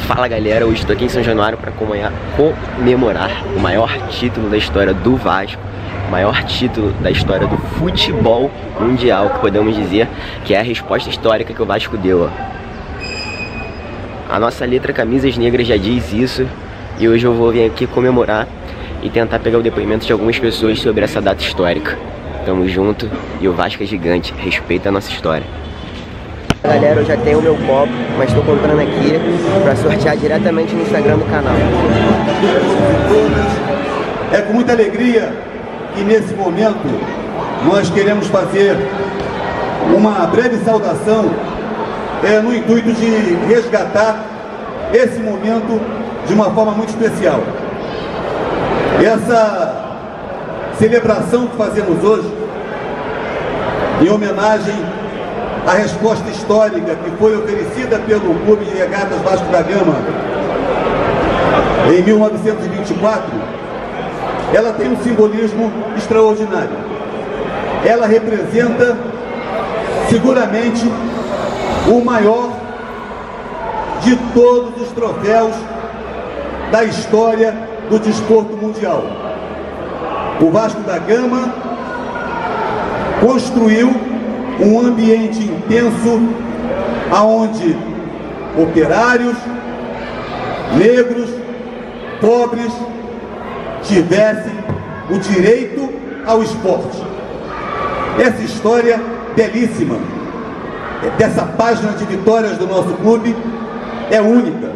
Fala galera, eu estou aqui em São Januário para comemorar o maior título da história do Vasco, o maior título da história do futebol mundial, que podemos dizer que é a resposta histórica que o Vasco deu. A nossa letra Camisas Negras já diz isso, e hoje eu vou vir aqui comemorar e tentar pegar o depoimento de algumas pessoas sobre essa data histórica. Tamo junto, e o Vasco é gigante, respeita a nossa história. Galera, eu já tenho o meu copo, mas estou comprando aqui para sortear diretamente no Instagram do canal. É com muita alegria que nesse momento nós queremos fazer uma breve saudação no intuito de resgatar esse momento de uma forma muito especial. Essa celebração que fazemos hoje, em homenagem à resposta histórica que foi oferecida pelo Clube de Regatas Vasco da Gama em 1924, ela tem um simbolismo extraordinário. Ela representa seguramente o maior de todos os troféus da história do desporto mundial. O Vasco da Gama construiu um ambiente intenso aonde operários, negros, pobres tivessem o direito ao esporte. Essa história belíssima dessa página de vitórias do nosso clube é única,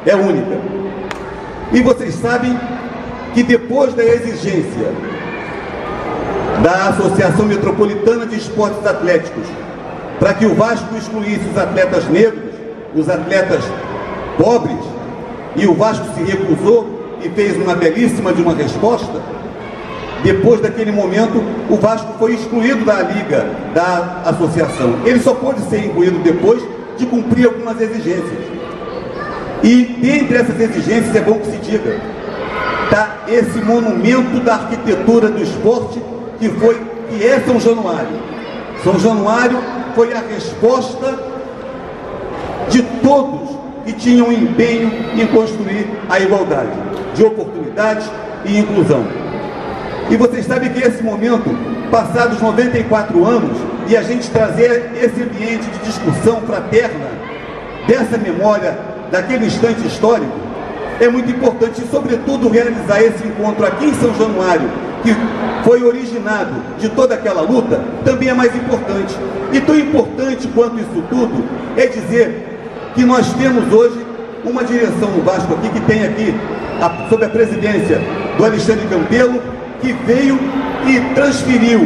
é única. E vocês sabem que depois da exigência da Associação Metropolitana de Esportes Atléticos para que o Vasco excluísse os atletas negros, os atletas pobres, e o Vasco se recusou e fez uma belíssima de uma resposta. Depois daquele momento, o Vasco foi excluído da liga, da associação. Ele só pôde ser incluído depois de cumprir algumas exigências. E dentre essas exigências, é bom que se diga, está esse monumento da arquitetura do esporte que é São Januário. São Januário foi a resposta de todos que tinham empenho em construir a igualdade de oportunidades e inclusão. E vocês sabem que esse momento, passados 94 anos, e a gente trazer esse ambiente de discussão fraterna, dessa memória, daquele instante histórico, é muito importante, e sobretudo realizar esse encontro aqui em São Januário, que foi originado de toda aquela luta, também é mais importante. E tão importante quanto isso tudo é dizer que nós temos hoje uma direção no Vasco aqui, que tem aqui, sob a presidência do Alexandre Campelo, que veio e transferiu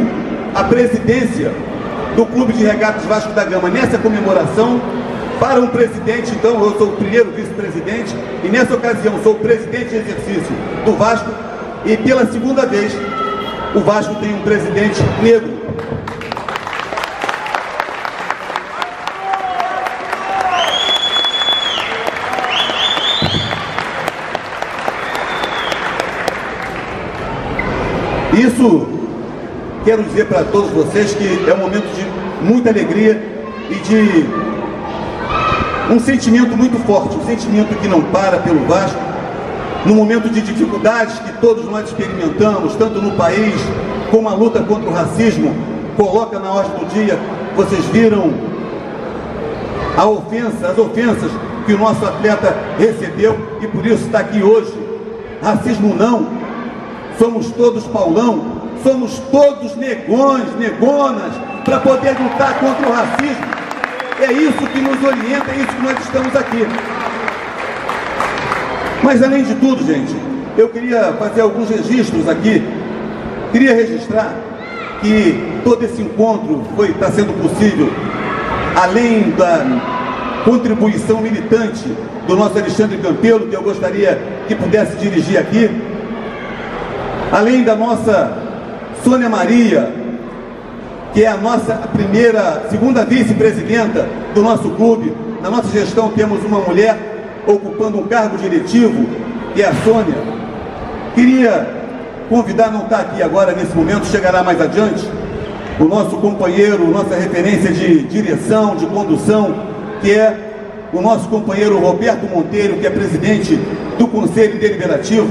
a presidência do Clube de Regatas Vasco da Gama nessa comemoração para um presidente. Então eu sou o primeiro vice-presidente e nessa ocasião sou o presidente em exercício do Vasco, e pela segunda vez o Vasco tem um presidente negro. Isso, quero dizer para todos vocês que é um momento de muita alegria e de um sentimento muito forte, um sentimento que não para pelo Vasco, no momento de dificuldades que todos nós experimentamos, tanto no país como a luta contra o racismo coloca na ordem do dia. Vocês viram as ofensas que o nosso atleta recebeu e por isso está aqui hoje. Racismo não, somos todos Paulão, somos todos negões, negonas, para poder lutar contra o racismo. É isso que nos orienta, é isso que nós estamos aqui. Mas além de tudo, gente, eu queria fazer alguns registros aqui. Queria registrar que todo esse encontro está sendo possível, além da contribuição militante do nosso Alexandre Campelo, que eu gostaria que pudesse dirigir aqui, além da nossa Sônia Maria, que é a nossa segunda vice-presidenta do nosso clube. Na nossa gestão temos uma mulher ocupando um cargo diretivo, que é a Sônia. Queria convidar, não está aqui agora nesse momento, chegará mais adiante, o nosso companheiro, nossa referência de direção, de condução, que é o nosso companheiro Roberto Monteiro, que é presidente do Conselho Deliberativo.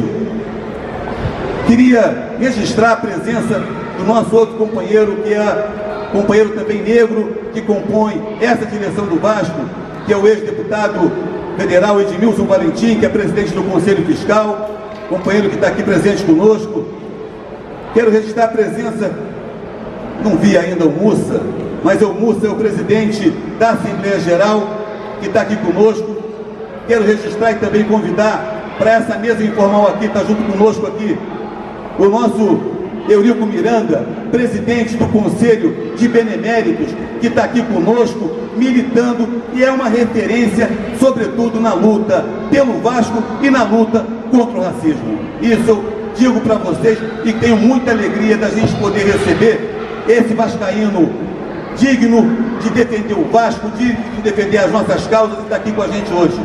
Queria registrar a presença do nosso outro companheiro, que é companheiro também negro, que compõe essa direção do Vasco, que é o ex-deputado federal Edmilson Valentim, que é presidente do Conselho Fiscal, companheiro que está aqui presente conosco. Quero registrar a presença, não vi ainda o Mussa, mas o Mussa é o presidente da Assembleia Geral, que está aqui conosco. Quero registrar e também convidar para essa mesa informal aqui, está junto conosco aqui, o nosso Eurico Miranda, presidente do Conselho de Beneméritos, que está aqui conosco, militando, e é uma referência, sobretudo na luta pelo Vasco e na luta contra o racismo. Isso eu digo para vocês e tenho muita alegria da gente poder receber esse vascaíno digno de defender o Vasco, digno de defender as nossas causas, e está aqui com a gente hoje.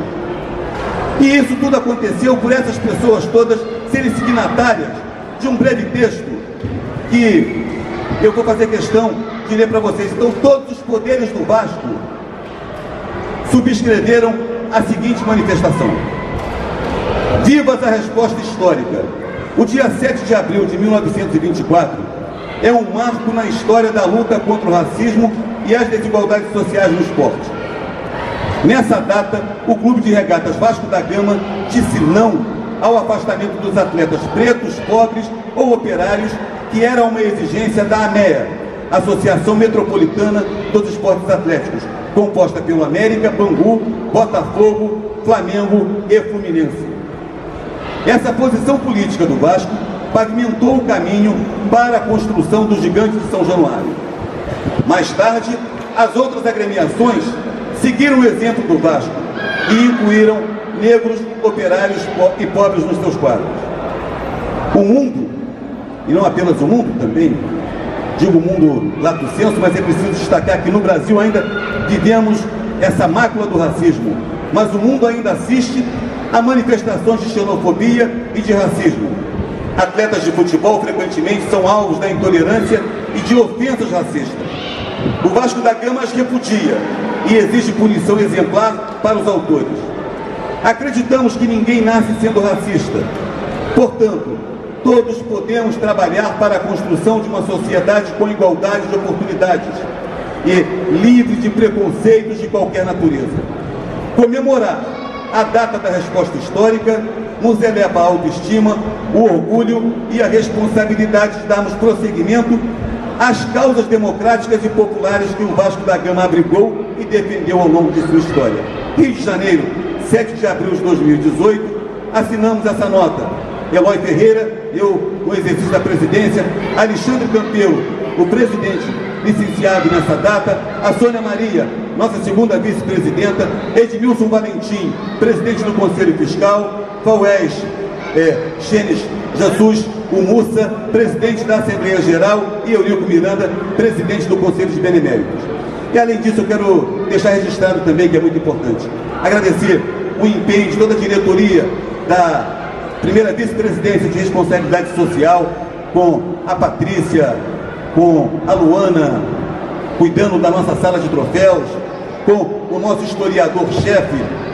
E isso tudo aconteceu por essas pessoas todas serem signatárias de um breve texto que eu vou fazer questão de ler para vocês. Então, todos os poderes do Vasco subscreveram a seguinte manifestação: vivas a resposta histórica. O dia 7 de abril de 1924 é um marco na história da luta contra o racismo e as desigualdades sociais no esporte. Nessa data, o Clube de Regatas Vasco da Gama disse não ao afastamento dos atletas pretos, pobres ou operários, que era uma exigência da AMEA, Associação Metropolitana dos Esportes Atléticos, composta pelo América, Bangu, Botafogo, Flamengo e Fluminense. Essa posição política do Vasco pavimentou o caminho para a construção do Gigante de São Januário. Mais tarde, as outras agremiações seguiram o exemplo do Vasco e incluíram negros, operários e pobres nos seus quadros. O mundo, e não apenas o mundo também, digo o mundo lato sensu, mas é preciso destacar que no Brasil ainda vivemos essa mácula do racismo, mas o mundo ainda assiste a manifestações de xenofobia e de racismo. Atletas de futebol frequentemente são alvos da intolerância e de ofensas racistas. O Vasco da Gama as repudia e exige punição exemplar para os autores. Acreditamos que ninguém nasce sendo racista. Portanto, todos podemos trabalhar para a construção de uma sociedade com igualdade de oportunidades e livre de preconceitos de qualquer natureza. Comemorar a data da resposta histórica nos eleva a autoestima, o orgulho e a responsabilidade de darmos prosseguimento às causas democráticas e populares que o Vasco da Gama abrigou e defendeu ao longo de sua história. Rio de Janeiro, 7 de abril de 2018, assinamos essa nota. Eloy Ferreira, eu no exercício da presidência, Alexandre Campelo, o presidente licenciado nessa data, a Sônia Maria, nossa segunda vice-presidenta, Edmilson Valentim, presidente do Conselho Fiscal, Faués Xenes Jesus, o Mussa, presidente da Assembleia Geral, e Eurico Miranda, presidente do Conselho de Beneméritos. E além disso, eu quero deixar registrado também, que é muito importante, agradecer o empenho de toda a diretoria da primeira vice-presidência de responsabilidade social, com a Patrícia, com a Luana, cuidando da nossa sala de troféus, com o nosso historiador-chefe,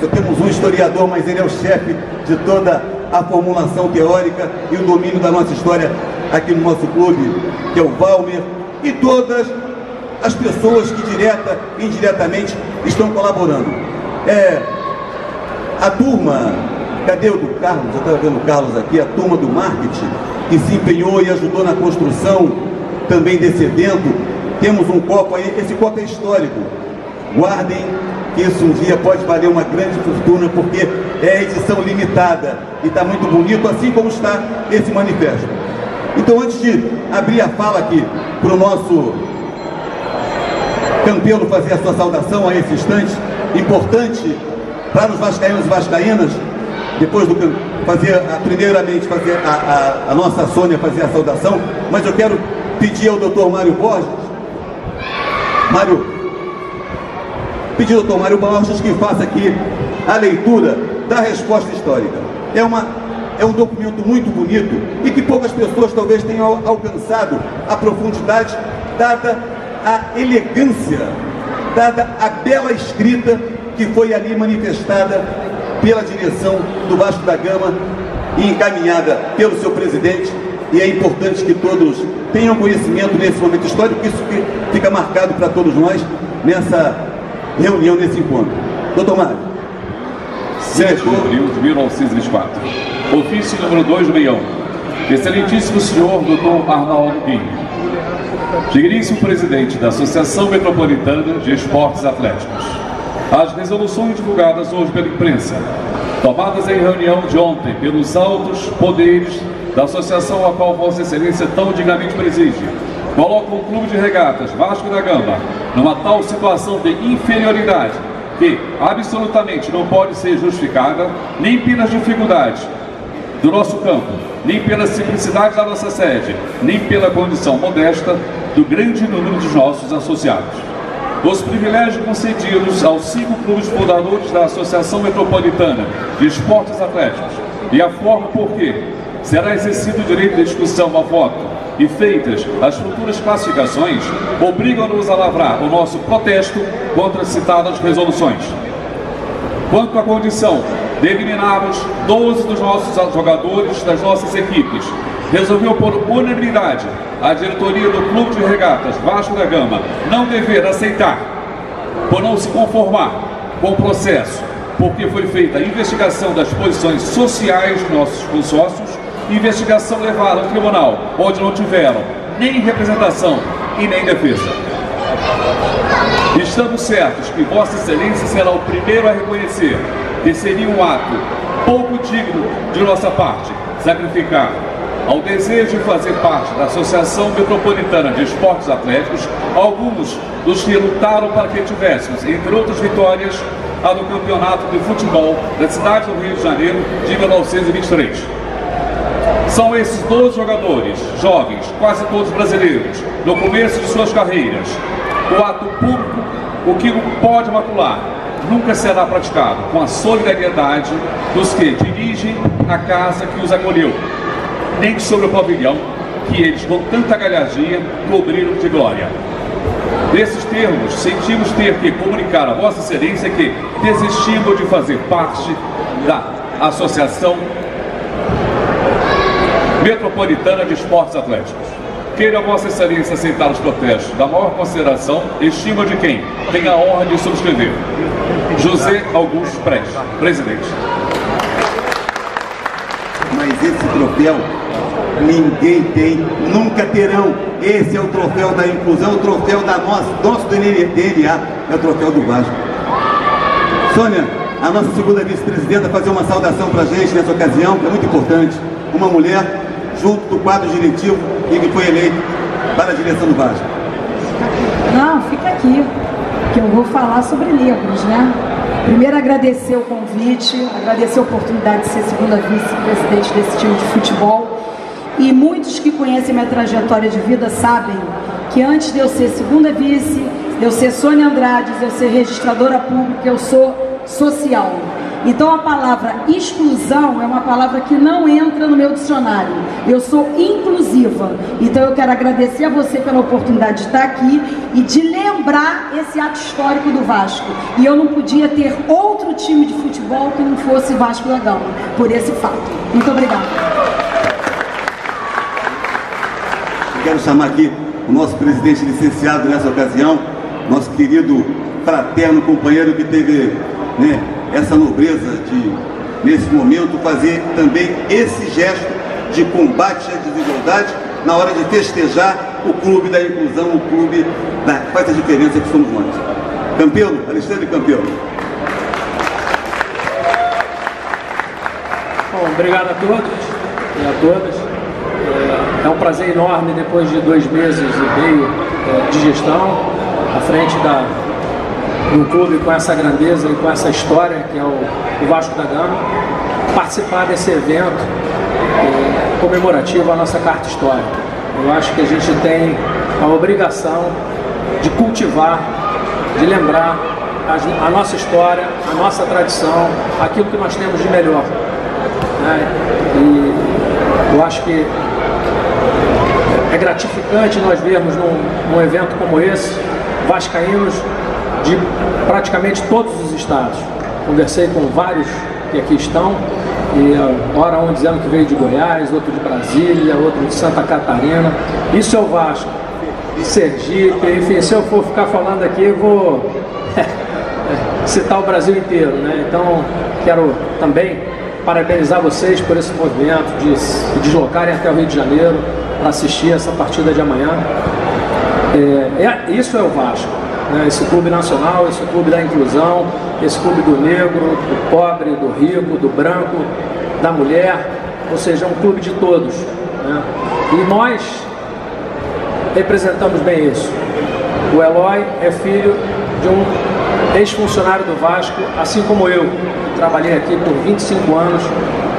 só temos um historiador, mas ele é o chefe de toda a formulação teórica e o domínio da nossa história aqui no nosso clube, que é o Valmer, e todas as pessoas que direta e indiretamente estão colaborando. A turma, cadê o do Carlos? Eu estava vendo o Carlos aqui, a turma do marketing, que se empenhou e ajudou na construção também desse evento. Temos um copo aí, esse copo é histórico. Guardem, que isso um dia pode valer uma grande fortuna, porque é edição limitada e está muito bonito, assim como está esse manifesto. Então, antes de abrir a fala aqui para o nosso Campelo fazer a sua saudação a esse instante, importante para os vascaínos e vascaínas, depois do primeiramente fazer a nossa Sônia fazer a saudação, mas eu quero pedir ao Dr. Mário Borges, pedir ao Dr. Mário Borges que faça aqui a leitura da resposta histórica. É um documento muito bonito e que poucas pessoas talvez tenham alcançado a profundidade, dada a elegância, dada a bela escrita que foi ali manifestada pela direção do Vasco da Gama e encaminhada pelo seu presidente, e é importante que todos tenham conhecimento nesse momento histórico, isso fica marcado para todos nós nessa reunião, nesse encontro. Doutor Mário. 7 de abril de 1924. Ofício número 261. Excelentíssimo senhor Dr. Arnaldo Pinho, digníssimo presidente da Associação Metropolitana de Esportes Atléticos. As resoluções divulgadas hoje pela imprensa, tomadas em reunião de ontem pelos altos poderes da associação a qual Vossa Excelência tão dignamente preside, colocam o Clube de Regatas Vasco da Gama numa tal situação de inferioridade que absolutamente não pode ser justificada nem pelas dificuldades do nosso campo, nem pela simplicidade da nossa sede, nem pela condição modesta do grande número dos nossos associados. Os privilégios concedidos aos 5 clubes fundadores da Associação Metropolitana de Esportes Atléticos e a forma por que será exercido o direito de discussão a voto e feitas as futuras classificações, obrigam-nos a lavrar o nosso protesto contra as citadas resoluções. Quanto à condição de eliminarmos 12 dos nossos jogadores das nossas equipes, resolveu por unanimidade a diretoria do Clube de Regatas Vasco da Gama não dever aceitar, por não se conformar com o processo, porque foi feita a investigação das posições sociais dos nossos consórcios, investigação levada ao tribunal, onde não tiveram nem representação e nem defesa. Estamos certos que Vossa Excelência será o primeiro a reconhecer que seria um ato pouco digno de nossa parte sacrificar ao desejo de fazer parte da Associação Metropolitana de Esportes Atléticos alguns dos que lutaram para que tivéssemos, entre outras vitórias, a do Campeonato de Futebol da cidade do Rio de Janeiro de 1923. São esses 12 jogadores, jovens, quase todos brasileiros, no começo de suas carreiras. O ato público, o que pode macular, nunca será praticado com a solidariedade dos que dirigem a casa que os acolheu, nem sobre o pavilhão que eles, com tanta galhardia, cobriram de glória. Nesses termos, sentimos ter que comunicar a Vossa Excelência que desistimos de fazer parte da Associação Metropolitana de Esportes Atléticos. Queira Vossa Excelência aceitar os protestos da maior consideração e estima de quem tem a honra de subscrever. José Augusto Prestes, presidente. Mas esse troféu ninguém tem, nunca terão. Esse é o troféu da inclusão, o troféu da nosso DNA, é o troféu do Vasco. Sônia, a nossa segunda vice-presidenta, fazer uma saudação para a gente nessa ocasião, que é muito importante. Uma mulher junto do quadro diretivo e que foi eleito para a direção do Vasco. Não, fica aqui, que eu vou falar sobre negros, né? Primeiro, agradecer o convite, agradecer a oportunidade de ser segunda vice-presidente desse time de futebol. E muitos que conhecem minha trajetória de vida sabem que antes de eu ser segunda vice, de eu ser Sônia Andrade, de eu ser registradora pública, eu sou social. Então a palavra exclusão é uma palavra que não entra no meu dicionário. Eu sou inclusiva. Então eu quero agradecer a você pela oportunidade de estar aqui e de lembrar esse ato histórico do Vasco. E eu não podia ter outro time de futebol que não fosse Vasco da Gama, por esse fato. Muito obrigada. Quero chamar aqui o nosso presidente licenciado nessa ocasião, nosso querido fraterno companheiro que teve, né, essa nobreza de, nesse momento, fazer também esse gesto de combate à desigualdade na hora de festejar o clube da inclusão, o clube que faz a diferença que somos nós. Campelo, Alexandre Campelo. Bom, obrigado a todos e a todas. É um prazer enorme, depois de 2 meses e meio de gestão, à frente do clube com essa grandeza e com essa história que é o Vasco da Gama, participar desse evento comemorativo à nossa carta histórica. Eu acho que a gente tem a obrigação de cultivar, de lembrar a nossa história, a nossa tradição, aquilo que nós temos de melhor. E eu acho que é gratificante nós vermos num evento como esse, vascaínos de praticamente todos os estados. Conversei com vários que aqui estão, e ora um dizendo que veio de Goiás, outro de Brasília, outro de Santa Catarina. Isso é o Vasco, Sergipe, enfim, se eu for ficar falando aqui, eu vou citar o Brasil inteiro, né? Então, quero também parabenizar vocês por esse movimento de se deslocarem até o Rio de Janeiro para assistir essa partida de amanhã. Isso é o Vasco, né? Esse clube nacional, esse clube da inclusão, esse clube do negro, do pobre, do rico, do branco, da mulher, ou seja, é um clube de todos, né? E nós representamos bem isso. O Eloy é filho de um ex-funcionário do Vasco, assim como eu, que trabalhei aqui por 25 anos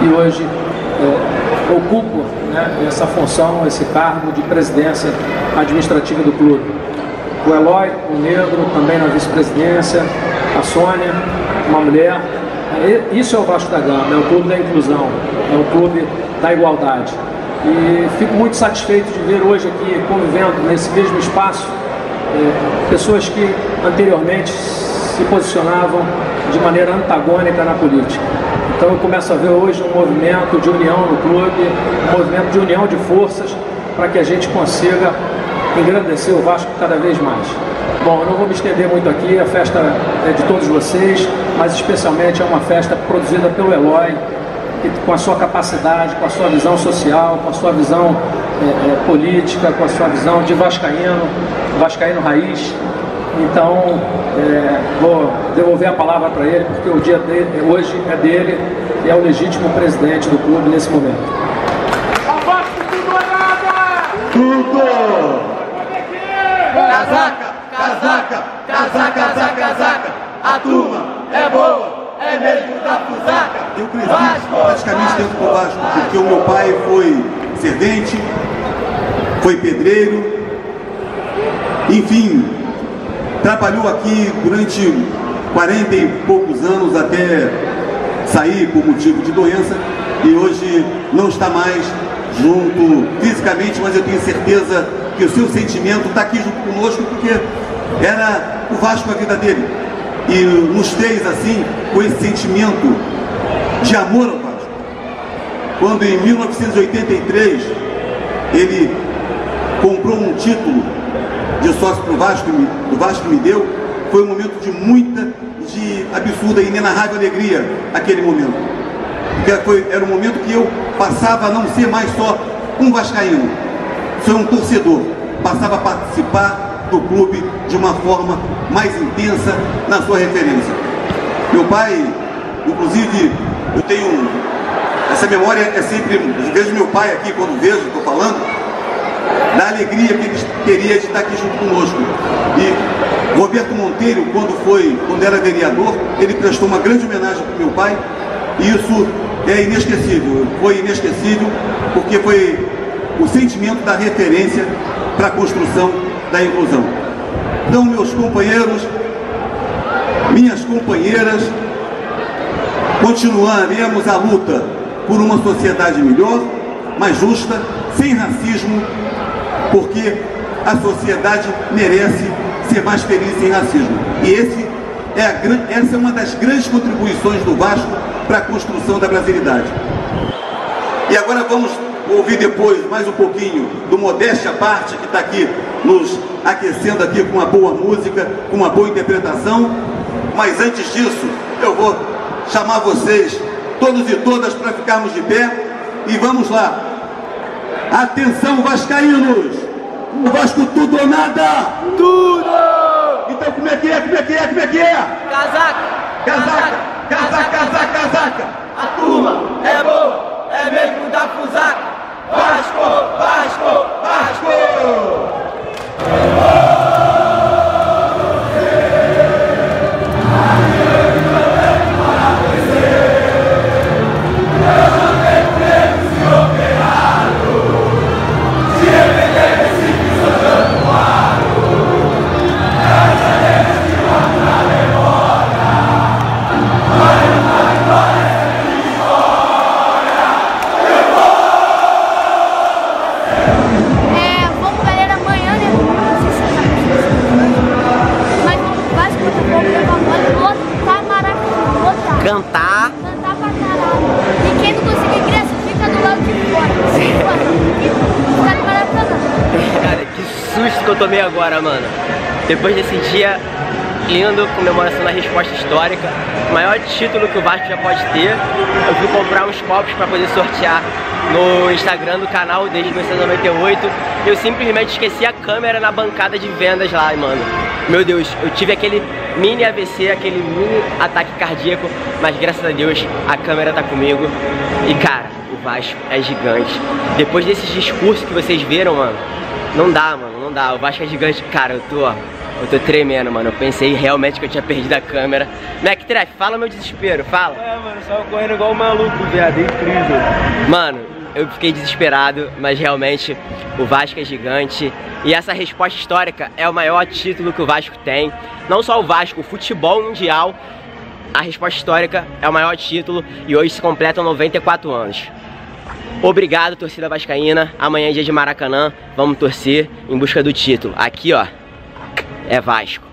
e hoje ocupo, né, essa função, esse cargo de presidência administrativa do clube. O Eloy, o negro, também na vice-presidência, a Sônia, uma mulher. Isso é o Vasco da Gama, é o clube da inclusão, é o clube da igualdade. E fico muito satisfeito de ver hoje aqui, convivendo nesse mesmo espaço, pessoas que anteriormente se posicionavam de maneira antagônica na política. Então eu começo a ver hoje um movimento de união no clube, um movimento de união de forças para que a gente consiga engrandecer o Vasco cada vez mais. Bom, eu não vou me estender muito aqui, a festa é de todos vocês, mas especialmente é uma festa produzida pelo Eloy, que, com a sua capacidade, com a sua visão social, com a sua visão política, com a sua visão de vascaíno raiz. Então, vou devolver a palavra para ele, porque o dia dele, hoje é dele, e é o legítimo presidente do clube nesse momento. Tudo! Casaca, casaca, casaca, casaca, casaca. A turma é boa, é mesmo da fusaca. Eu cresci praticamente dentro do Vasco, porque o meu pai foi servente, foi pedreiro, enfim, trabalhou aqui durante 40 e poucos anos até sair por motivo de doença e hoje não está mais junto fisicamente, mas eu tenho certeza que o seu sentimento está aqui junto conosco porque era o Vasco a vida dele e nos fez assim com esse sentimento de amor ao Vasco. Quando em 1983 ele comprou um título de sócio do Vasco me deu, foi um momento de absurda e inenarrável alegria aquele momento. Porque era um momento que eu passava a não ser mais só um vascaíno, ser um torcedor, passava a participar do clube de uma forma mais intensa na sua referência. Meu pai, inclusive, eu tenho essa memória, é sempre, vejo meu pai aqui quando vejo, estou falando, da alegria que ele teria de estar aqui junto conosco. E Roberto Monteiro, quando era vereador, ele prestou uma grande homenagem para o meu pai, e isso é inesquecível, foi inesquecível, porque foi o sentimento da referência para a construção da inclusão. Então, meus companheiros, minhas companheiras, continuaremos a luta por uma sociedade melhor, mais justa, sem racismo, porque a sociedade merece ser mais feliz sem racismo. E essa é uma das grandes contribuições do Vasco para a construção da brasilidade. E agora vamos ouvir depois mais um pouquinho do Modéstia à Parte, que está aqui nos aquecendo aqui com uma boa música, com uma boa interpretação. Mas antes disso, eu vou chamar vocês, todos e todas, para ficarmos de pé e vamos lá. Atenção, vascaínos! O Vasco tudo ou nada? Tudo! Então como é que é? Como é que é? Como é que é? Casaca! Casaca! Casaca, casaca, casaca! A turma é boa, é mesmo da fusaca! Vasco! Vasco! Vasco! Cara, que susto que eu tomei agora, mano. Depois desse dia lindo, comemoração da resposta histórica, o maior título que o Vasco já pode ter. Eu fui comprar uns copos pra poder sortear no Instagram do canal desde 1998. Eu simplesmente esqueci a câmera na bancada de vendas lá, mano. Meu Deus, eu tive aquele mini AVC, aquele mini ataque cardíaco, mas graças a Deus a câmera tá comigo. E cara, o Vasco é gigante. Depois desses discursos que vocês viram, mano, não dá, mano, não dá. O Vasco é gigante, cara, eu tô tremendo, mano. Eu pensei realmente que eu tinha perdido a câmera. McTref, fala meu desespero, fala. Mano, só correndo igual um maluco, viado, é incrível. Mano, eu fiquei desesperado, mas realmente o Vasco é gigante. E essa resposta histórica é o maior título que o Vasco tem. Não só o Vasco, o futebol mundial. A resposta histórica é o maior título e hoje se completam 94 anos. Obrigado, torcida vascaína. Amanhã é dia de Maracanã, vamos torcer em busca do título. Aqui, ó, é Vasco.